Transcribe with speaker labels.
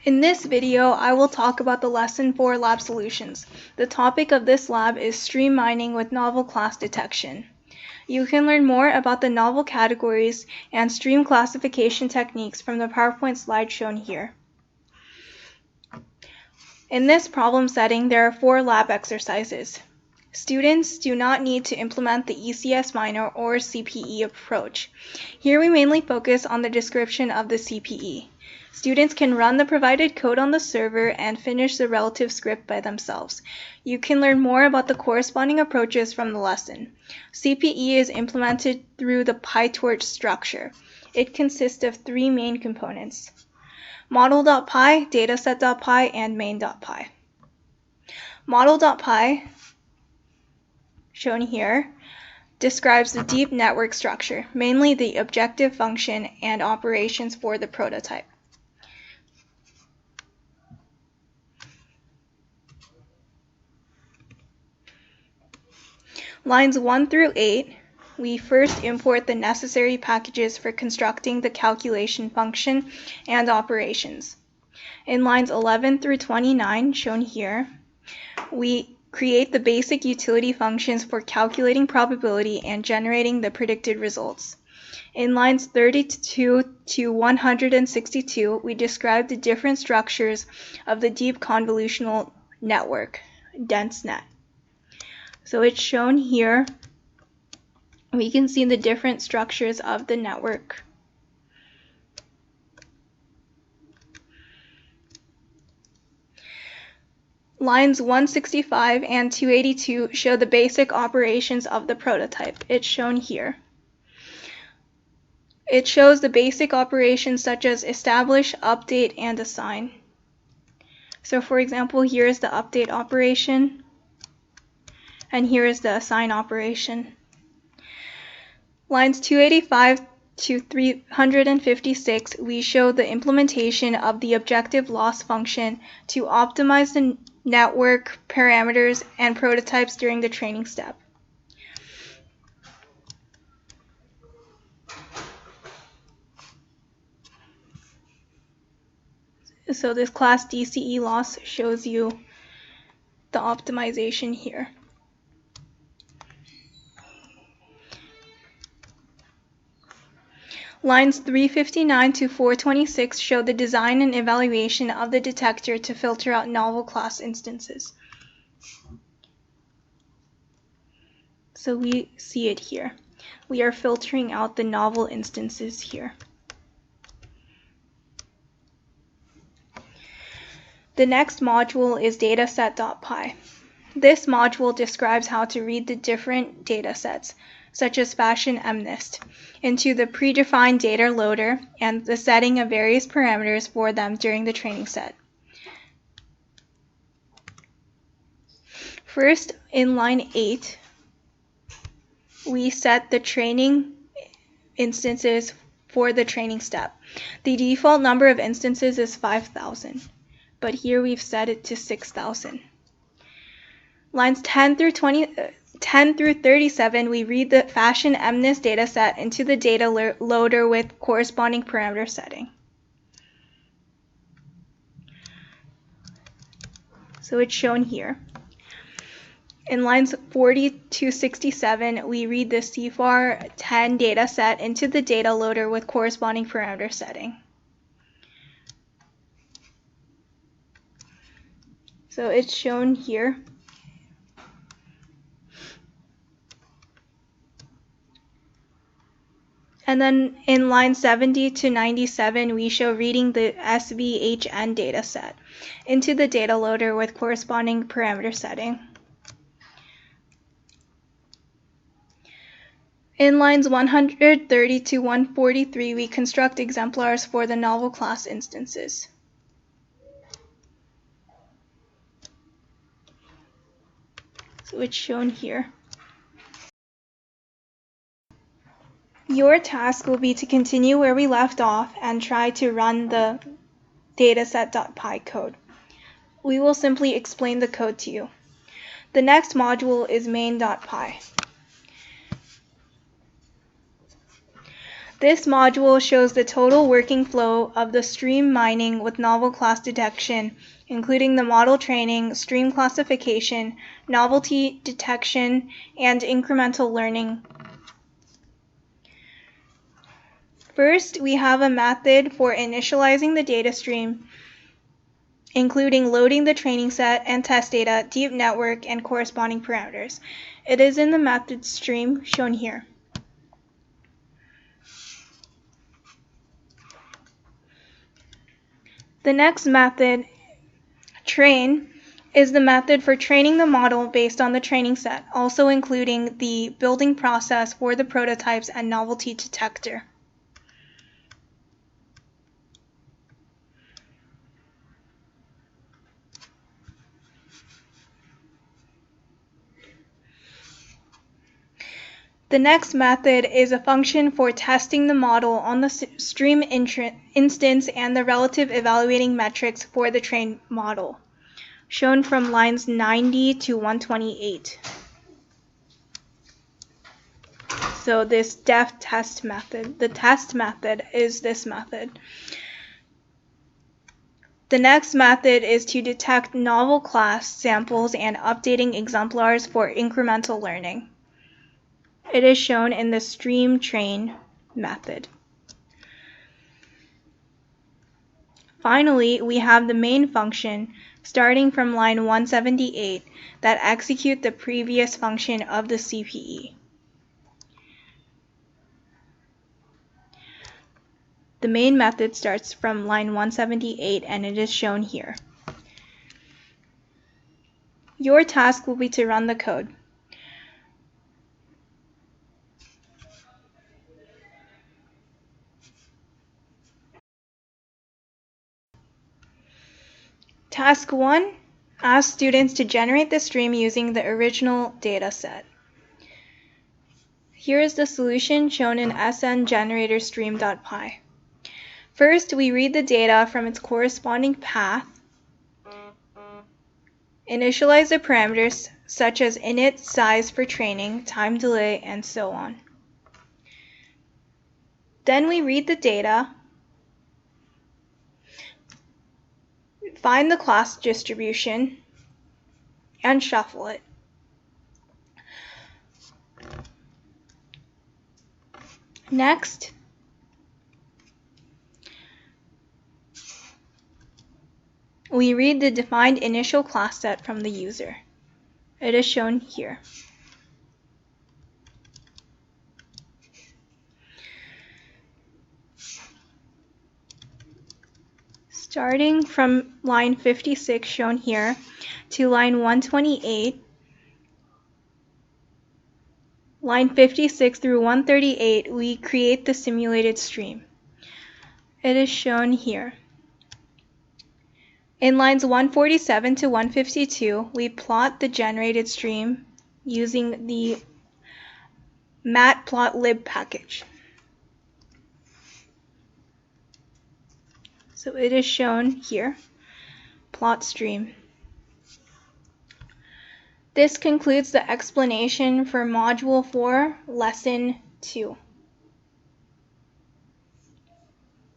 Speaker 1: In this video, I will talk about the Lesson 4 Lab Solutions. The topic of this lab is Stream Mining with Novel Class Detection. You can learn more about the novel categories and stream classification techniques from the PowerPoint slide shown here. In this problem setting, there are 4 lab exercises. Students do not need to implement the ECS Miner or CPE approach. Here we mainly focus on the description of the CPE. Students can run the provided code on the server and finish the relative script by themselves. You can learn more about the corresponding approaches from the lesson. CPE is implemented through the PyTorch structure. It consists of 3 main components: model.py, dataset.py, and main.py. Model.py, shown here, describes the deep network structure, mainly the objective function and operations for the prototype. Lines 1 through 8, we first import the necessary packages for constructing the calculation function and operations. In lines 11 through 29, shown here, we create the basic utility functions for calculating probability and generating the predicted results. In lines 32 to 162, we describe the different structures of the deep convolutional network, DenseNet. So it's shown here. We can see the different structures of the network. Lines 165 and 282 show the basic operations of the prototype. It's shown here. It shows the basic operations such as establish, update, and assign. So for example, here is the update operation, and here is the assign operation. Lines 285 to 356, we show the implementation of the objective loss function to optimize the network parameters and prototypes during the training step. So this class DCE loss shows you the optimization here. Lines 359 to 426 show the design and evaluation of the detector to filter out novel class instances. So we see it here. We are filtering out the novel instances here. The next module is dataset.py. This module describes how to read the different datasets, such as Fashion MNIST, into the predefined data loader and the setting of various parameters for them during the training set. First, in line 8, we set the training instances for the training step. The default number of instances is 5,000, but here we've set it to 6,000. Lines 10 through 37, we read the Fashion MNIST dataset into the data loader with corresponding parameter setting. So it's shown here. In lines 40 to 67, we read the CFAR 10 dataset into the data loader with corresponding parameter setting. So it's shown here. And then in line 70 to 97, we show reading the SVHN dataset into the data loader with corresponding parameter setting. In lines 130 to 143, we construct exemplars for the novel class instances. So it's shown here. Your task will be to continue where we left off and try to run the dataset.py code. We will simply explain the code to you. The next module is main.py. This module shows the total working flow of the stream mining with novel class detection, including the model training, stream classification, novelty detection, and incremental learning. First, we have a method for initializing the data stream, including loading the training set and test data, deep network, and corresponding parameters. It is in the method stream shown here. The next method, train, is the method for training the model based on the training set, also including the building process for the prototypes and novelty detector. The next method is a function for testing the model on the stream instance and the relative evaluating metrics for the trained model, shown from lines 90 to 128. So this def test method, the test method is this method. The next method is to detect novel class samples and updating exemplars for incremental learning. It is shown in the stream train method. Finally, we have the main function starting from line 178 that execute the previous function of the CPE. The main method starts from line 178 and it is shown here. Your task will be to run the code. Task 1, ask students to generate the stream using the original data set. Here is the solution shown in snGeneratorStream.py. First, we read the data from its corresponding path, initialize the parameters such as init, size for training, time delay, and so on. Then we read the data, find the class distribution, and shuffle it. Next, we read the defined initial class set from the user. It is shown here. Starting from line 56 shown here to line 128, line 56 through 138, we create the simulated stream. It is shown here. In lines 147 to 152, we plot the generated stream using the matplotlib package. So it is shown here, plot stream. This concludes the explanation for Module 4, Lesson 2.